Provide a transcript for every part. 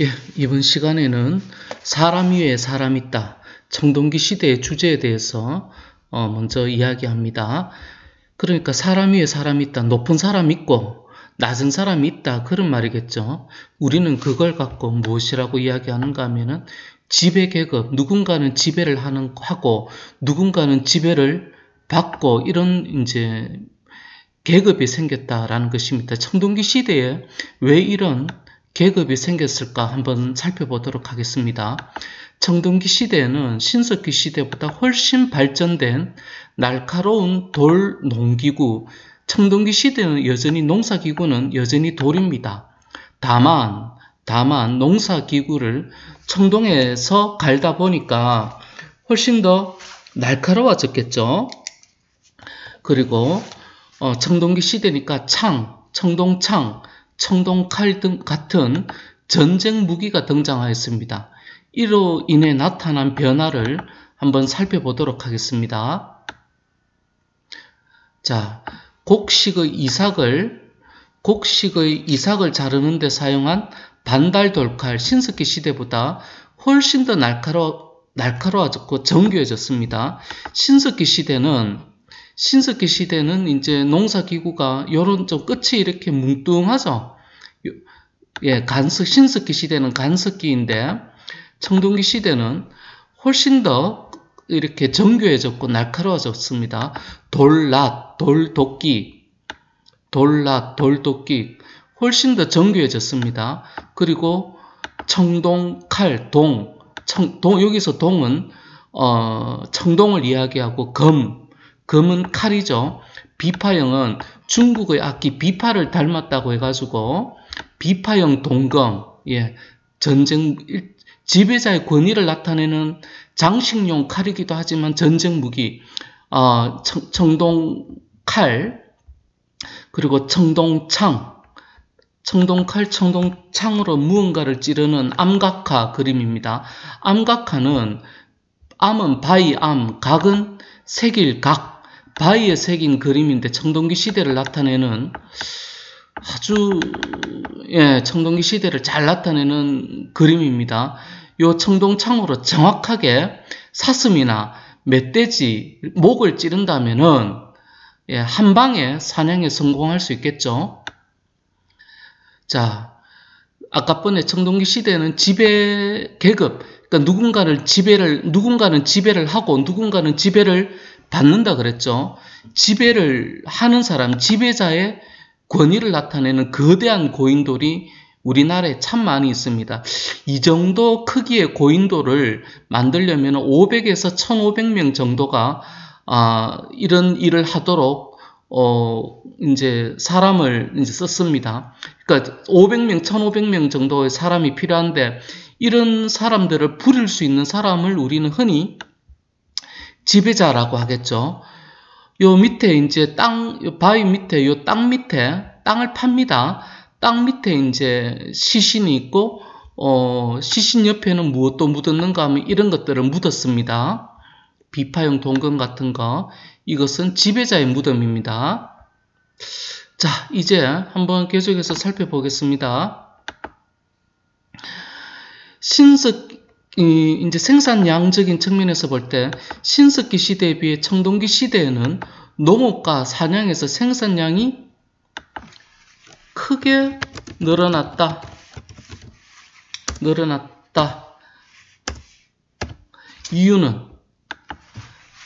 예, 이번 시간에는 사람 위에 사람 있다. 청동기 시대의 주제에 대해서 먼저 이야기합니다. 그러니까 사람 위에 사람 있다. 높은 사람 있고 낮은 사람이 있다. 그런 말이겠죠. 우리는 그걸 갖고 무엇이라고 이야기하는가 하면은 지배 계급, 누군가는 지배를 하고 누군가는 지배를 받고 이런 이제 계급이 생겼다라는 것입니다. 청동기 시대에 왜 이런 계급이 생겼을까 한번 살펴보도록 하겠습니다. 청동기 시대에는 신석기 시대보다 훨씬 발전된 날카로운 돌 농기구, 청동기 시대는 여전히 농사기구는 여전히 돌입니다. 다만 농사기구를 청동에서 갈다 보니까 훨씬 더 날카로워졌겠죠. 그리고 청동기 시대니까 청동창, 청동칼 등 같은 전쟁 무기가 등장하였습니다. 이로 인해 나타난 변화를 한번 살펴보도록 하겠습니다. 자, 곡식의 이삭을 자르는 데 사용한 반달돌칼, 신석기 시대보다 훨씬 더 날카로워졌고 정교해졌습니다. 신석기 시대는 이제 농사기구가 요런 좀 끝이 이렇게 뭉뚱하죠. 예, 신석기 시대는 간석기인데 청동기 시대는 훨씬 더 이렇게 정교해졌고 날카로워졌습니다. 돌도끼 훨씬 더 정교해졌습니다. 그리고 청동칼, 여기서 동은 청동을 이야기하고 금은 칼이죠. 비파형은 중국의 악기 비파를 닮았다고 해가지고 비파형 동검, 예, 지배자의 권위를 나타내는 장식용 칼이기도 하지만 전쟁 무기, 청동칼, 그리고 청동창으로 무언가를 찌르는 암각화 그림입니다. 암각화는 암은 바위암, 각은 색일각, 바위에 새긴 그림인데 청동기 시대를 나타내는 청동기 시대를 잘 나타내는 그림입니다. 요 청동창으로 정확하게 사슴이나 멧돼지 목을 찌른다면은 한 방에 사냥에 성공할 수 있겠죠. 자, 아까 번에 청동기 시대는 지배 계급, 그러니까 누군가는 지배를 하고 누군가는 지배를 받는다 그랬죠. 지배를 하는 사람, 지배자의 권위를 나타내는 거대한 고인돌이 우리나라에 참 많이 있습니다. 이 정도 크기의 고인돌을 만들려면 500에서 1500명 정도가 이런 일을 하도록 이제 사람을 이제 썼습니다. 그러니까 500명, 1500명 정도의 사람이 필요한데 이런 사람들을 부릴 수 있는 사람을 우리는 흔히 지배자라고 하겠죠. 요 밑에 이제 바위 밑에 요 땅 밑에 땅을 팝니다. 땅 밑에 이제 시신이 있고 시신 옆에는 무엇도 묻었는가 하면 이런 것들을 묻었습니다. 비파형 동검 같은 거, 이것은 지배자의 무덤입니다. 자, 이제 한번 계속해서 살펴보겠습니다. 이제 생산량적인 측면에서 볼 때 신석기 시대에 비해 청동기 시대에는 농업과 사냥에서 생산량이 크게 늘어났다.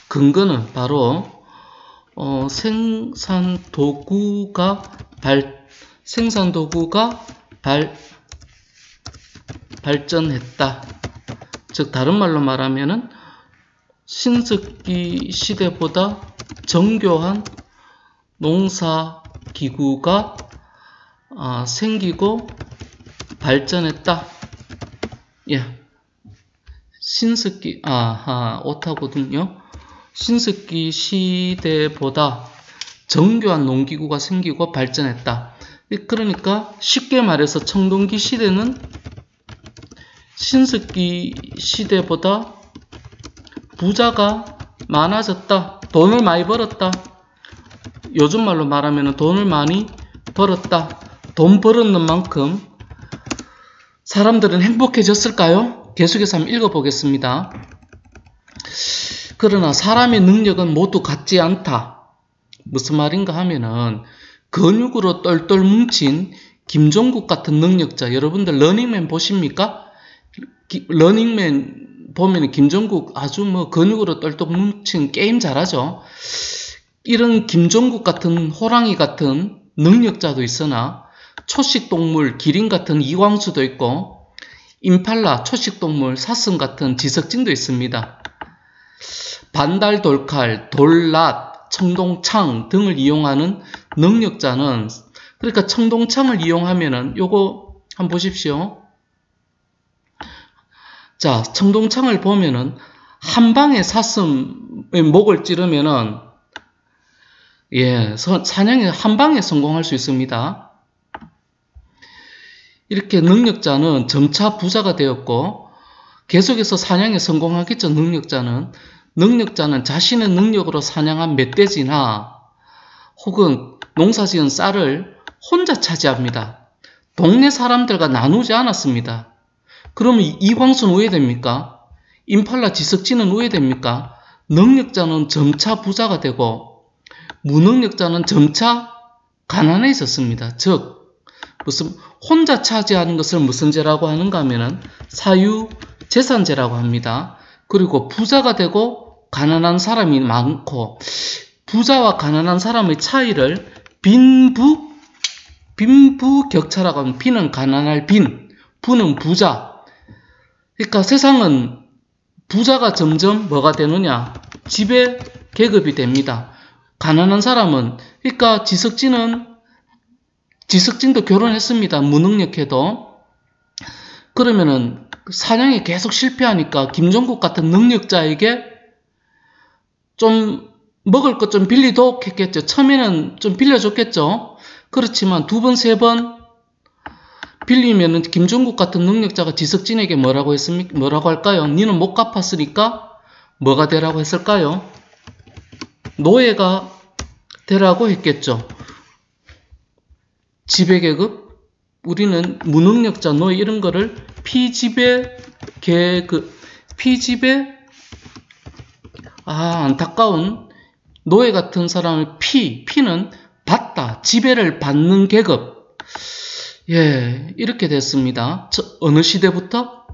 근거는 바로 생산 도구가 발전했다. 즉 다른 말로 말하면은 신석기 시대보다 정교한 농사기구가 생기고 발전했다. 예. 오타거든요. 신석기 시대보다 정교한 농기구가 생기고 발전했다. 그러니까 쉽게 말해서 청동기 시대는 신석기 시대보다 부자가 많아졌다. 돈을 많이 벌었다. 요즘 말로 말하면 돈을 많이 벌었다. 돈 벌었는 만큼 사람들은 행복해졌을까요? 계속해서 한번 읽어보겠습니다. 그러나 사람의 능력은 모두 같지 않다. 무슨 말인가 하면은 근육으로 똘똘 뭉친 김종국 같은 능력자, 여러분들 러닝맨 보십니까? 러닝맨 보면 김종국 아주 뭐 근육으로 똘똘 뭉친 게임 잘하죠. 이런 김종국 같은 호랑이 같은 능력자도 있으나 초식동물 기린 같은 이광수도 있고 임팔라 초식동물 사슴 같은 지석진도 있습니다. 반달 돌칼, 돌랏, 청동창 등을 이용하는 능력자는, 그러니까 청동창을 이용하면은 요거 한번 보십시오. 자, 청동창을 보면은 한 방에 사슴의 목을 찌르면은 사냥에 한 방에 성공할 수 있습니다. 이렇게 능력자는 점차 부자가 되었고 계속해서 사냥에 성공하겠죠. 능력자는 자신의 능력으로 사냥한 멧돼지나 혹은 농사지은 쌀을 혼자 차지합니다. 동네 사람들과 나누지 않았습니다. 그러면 이광수는 왜 됩니까? 임팔라 지석진은 왜 됩니까? 능력자는 점차 부자가 되고 무능력자는 점차 가난해졌습니다. 즉 혼자 차지하는 것을 무슨 죄라고 하는가 하면은 사유재산죄라고 합니다. 그리고 부자가 되고 가난한 사람이 많고, 부자와 가난한 사람의 차이를 빈부격차라고 하면, 빈은 가난할 빈, 부는 부자. 그러니까 세상은 부자가 점점 뭐가 되느냐? 지배 계급이 됩니다. 가난한 사람은, 그러니까 지석진도 결혼했습니다. 무능력해도. 그러면은 사냥에 계속 실패하니까 김종국 같은 능력자에게 좀 먹을 것 좀 빌리도록 했겠죠. 처음에는 좀 빌려줬겠죠. 그렇지만 두 번, 세 번 빌리면은 김종국 같은 능력자가 지석진에게 뭐라고 할까요? 니는 못 갚았으니까 뭐가 되라고 했을까요? 노예가 되라고 했겠죠. 지배계급? 우리는 무능력자, 노예 이런 거를 안타까운 노예 같은 사람을 피는 받다, 지배를 받는 계급. 이렇게 됐습니다. 어느 시대부터?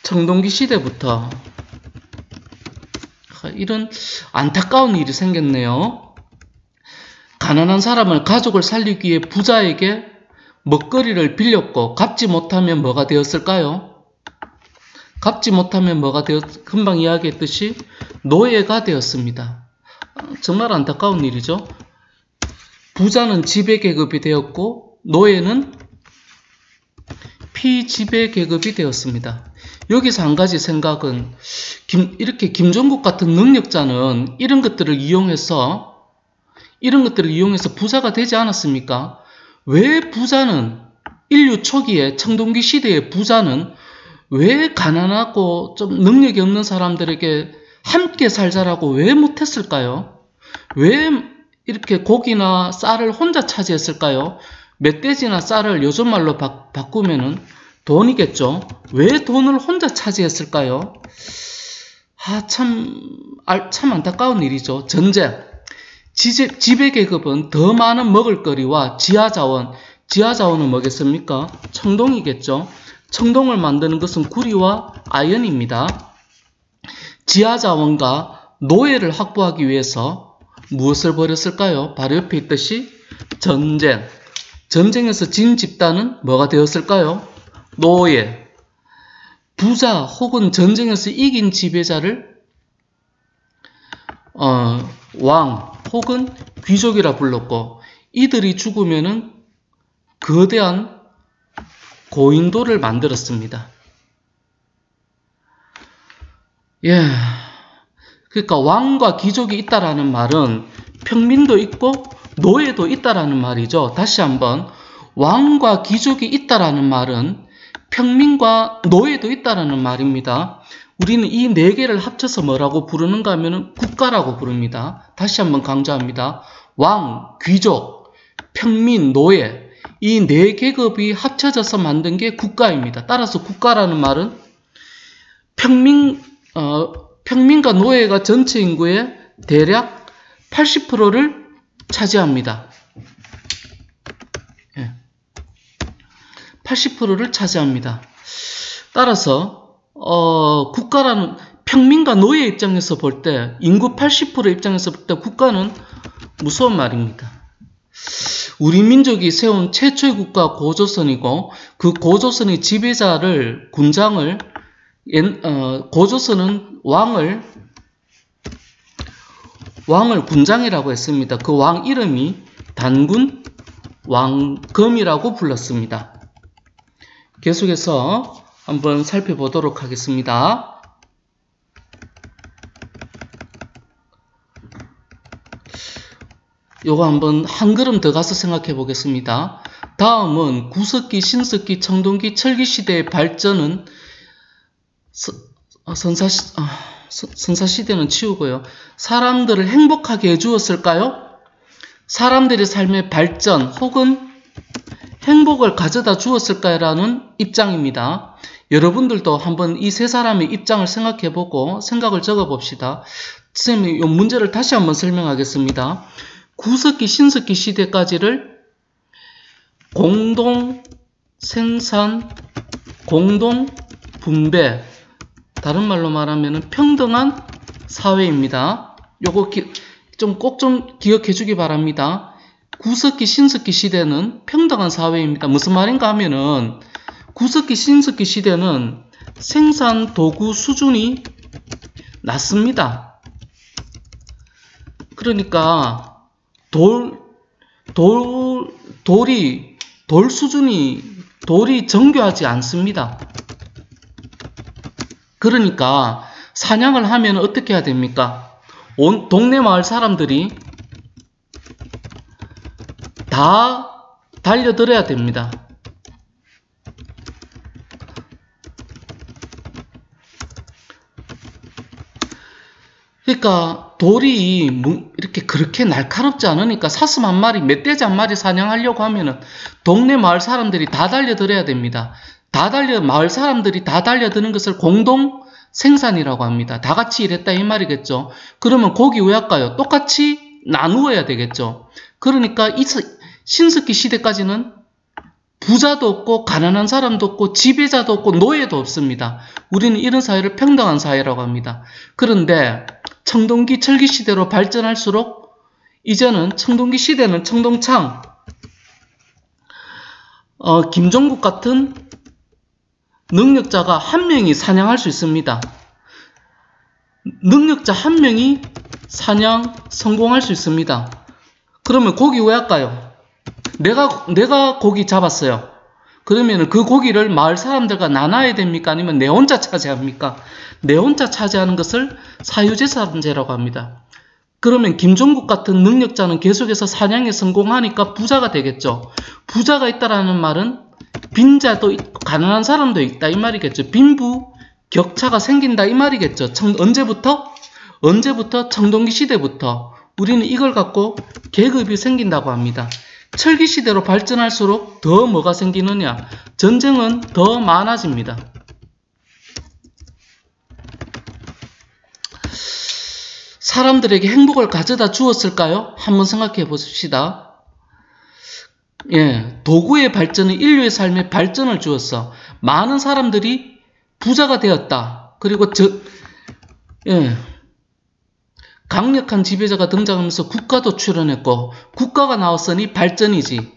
청동기 시대부터. 이런 안타까운 일이 생겼네요. 가난한 사람을, 가족을 살리기 위해 부자에게 먹거리를 빌렸고 갚지 못하면 뭐가 되었을까요? 금방 이야기했듯이 노예가 되었습니다. 정말 안타까운 일이죠. 부자는 지배계급이 되었고 노예는 피지배계급이 되었습니다. 여기서 한 가지 생각은, 이렇게 김종국 같은 능력자는 이런 것들을 이용해서 부자가 되지 않았습니까? 왜 부자는, 인류 초기에 청동기 시대의 부자는 왜 가난하고 좀 능력이 없는 사람들에게 함께 살자라고 왜 못했을까요? 왜 이렇게 고기나 쌀을 혼자 차지했을까요? 멧돼지나 쌀을 요즘 말로 바꾸면은 돈이겠죠. 왜 돈을 혼자 차지했을까요? 참 안타까운 일이죠. 전쟁. 지배계급은 더 많은 먹을거리와 지하자원은 뭐겠습니까? 청동이겠죠. 청동을 만드는 것은 구리와 아연입니다. 지하자원과 노예를 확보하기 위해서 무엇을 벌였을까요? 바로 옆에 있듯이 전쟁. 전쟁에서 진 집단은 뭐가 되었을까요? 노예. 부자 혹은 전쟁에서 이긴 지배자를 왕 혹은 귀족이라 불렀고, 이들이 죽으면은 거대한 고인돌을 만들었습니다. 그러니까 왕과 귀족이 있다라는 말은 평민도 있고 노예도 있다라는 말이죠. 다시 한번, 왕과 귀족이 있다라는 말은 평민과 노예도 있다라는 말입니다. 우리는 이 네 개를 합쳐서 뭐라고 부르는가 하면 국가라고 부릅니다. 다시 한번 강조합니다. 왕, 귀족, 평민, 노예, 이 네 계급이 합쳐져서 만든 게 국가입니다. 따라서 국가라는 말은 평민과 노예가 전체 인구의 대략 80%를 차지합니다. 80%를 차지합니다. 따라서 국가라는 평민과 노예 입장에서 볼 때, 인구 80% 입장에서 볼 때 국가는 무서운 말입니다. 우리 민족이 세운 최초의 국가 고조선이고, 그 고조선의 지배자를, 군장을, 고조선은 왕을 군장이라고 했습니다. 그 왕 이름이 단군 왕검이라고 불렀습니다. 계속해서 한번 살펴보도록 하겠습니다. 요거 한번 한 걸음 더 가서 생각해 보겠습니다. 다음은 구석기, 신석기, 청동기, 철기시대의 발전은 선사시대는 치우고요. 사람들을 행복하게 해주었을까요? 사람들의 삶의 발전 혹은 행복을 가져다 주었을까요? 라는 입장입니다. 여러분들도 한번 이 세 사람의 입장을 생각해보고 생각을 적어봅시다. 선생님이 이 문제를 다시 한번 설명하겠습니다. 구석기, 신석기 시대까지를 공동 생산, 공동 분배, 다른 말로 말하면 평등한 사회입니다. 요거 꼭 좀 기억해 주기 바랍니다. 구석기, 신석기 시대는 평등한 사회입니다. 무슨 말인가 하면은 구석기, 신석기 시대는 생산 도구 수준이 낮습니다. 그러니까 돌이 정교하지 않습니다. 그러니까 사냥을 하면 어떻게 해야 됩니까? 동네 마을 사람들이 다 달려들어야 됩니다. 그러니까 돌이 이렇게 그렇게 날카롭지 않으니까 사슴 한 마리, 멧돼지 한 마리 사냥하려고 하면은 동네 마을 사람들이 다 달려들어야 됩니다. 마을 사람들이 다 달려드는 것을 공동 생산이라고 합니다. 다 같이 일했다 이 말이겠죠. 그러면 고기 왜 할까요? 똑같이 나누어야 되겠죠. 그러니까 이 신석기 시대까지는 부자도 없고 가난한 사람도 없고 지배자도 없고 노예도 없습니다. 우리는 이런 사회를 평등한 사회라고 합니다. 그런데 청동기, 철기 시대로 발전할수록 이제는 청동기 시대는 청동창, 김종국 같은 능력자가 한 명이 사냥할 수 있습니다. 능력자 한 명이 사냥 성공할 수 있습니다. 그러면 고기 왜 할까요? 내가 고기 잡았어요. 그러면 그 고기를 마을 사람들과 나눠야 됩니까? 아니면 내 혼자 차지합니까? 내 혼자 차지하는 것을 사유재산제라고 합니다. 그러면 김종국 같은 능력자는 계속해서 사냥에 성공하니까 부자가 되겠죠. 부자가 있다라는 말은 빈자도 있고 가난한 사람도 있다 이 말이겠죠. 빈부 격차가 생긴다 이 말이겠죠. 언제부터? 청동기 시대부터 우리는 이걸 갖고 계급이 생긴다고 합니다. 철기 시대로 발전할수록 더 뭐가 생기느냐? 전쟁은 더 많아집니다. 사람들에게 행복을 가져다 주었을까요? 한번 생각해 보십시다. 도구의 발전은 인류의 삶에 발전을 주었어. 많은 사람들이 부자가 되었다. 그리고 강력한 지배자가 등장하면서 국가도 출현했고, 국가가 나왔으니 발전이지.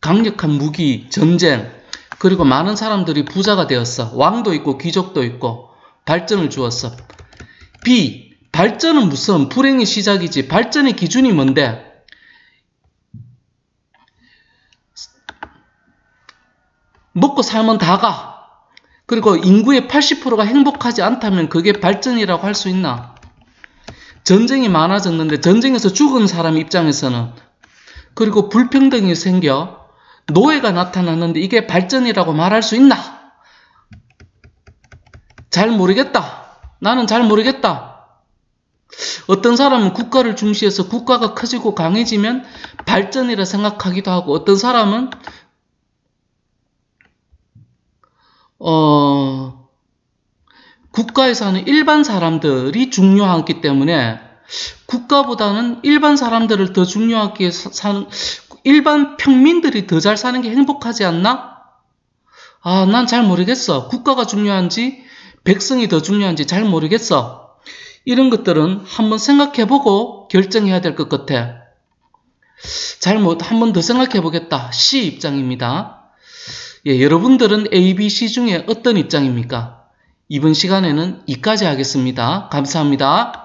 강력한 무기, 전쟁, 그리고 많은 사람들이 부자가 되었어. 왕도 있고 귀족도 있고 발전을 주었어. 발전은 무슨 불행의 시작이지. 발전의 기준이 뭔데? 먹고 살면 다가. 그리고 인구의 80%가 행복하지 않다면 그게 발전이라고 할 수 있나? 전쟁이 많아졌는데 전쟁에서 죽은 사람 입장에서는, 그리고 불평등이 생겨 노예가 나타났는데 이게 발전이라고 말할 수 있나? 잘 모르겠다. 나는 잘 모르겠다. 어떤 사람은 국가를 중시해서 국가가 커지고 강해지면 발전이라 생각하기도 하고, 어떤 사람은 국가에 사는 일반 사람들이 중요하기 때문에 국가보다는 일반 사람들을 더 중요하게 사는, 일반 평민들이 더 잘 사는 게 행복하지 않나? 난 잘 모르겠어. 국가가 중요한지 백성이 더 중요한지 잘 모르겠어. 이런 것들은 한번 생각해보고 결정해야 될 것 같아. 한번 더 생각해보겠다. C 입장입니다. 예, 여러분들은 A, B, C 중에 어떤 입장입니까? 이번 시간에는 이까지 하겠습니다. 감사합니다.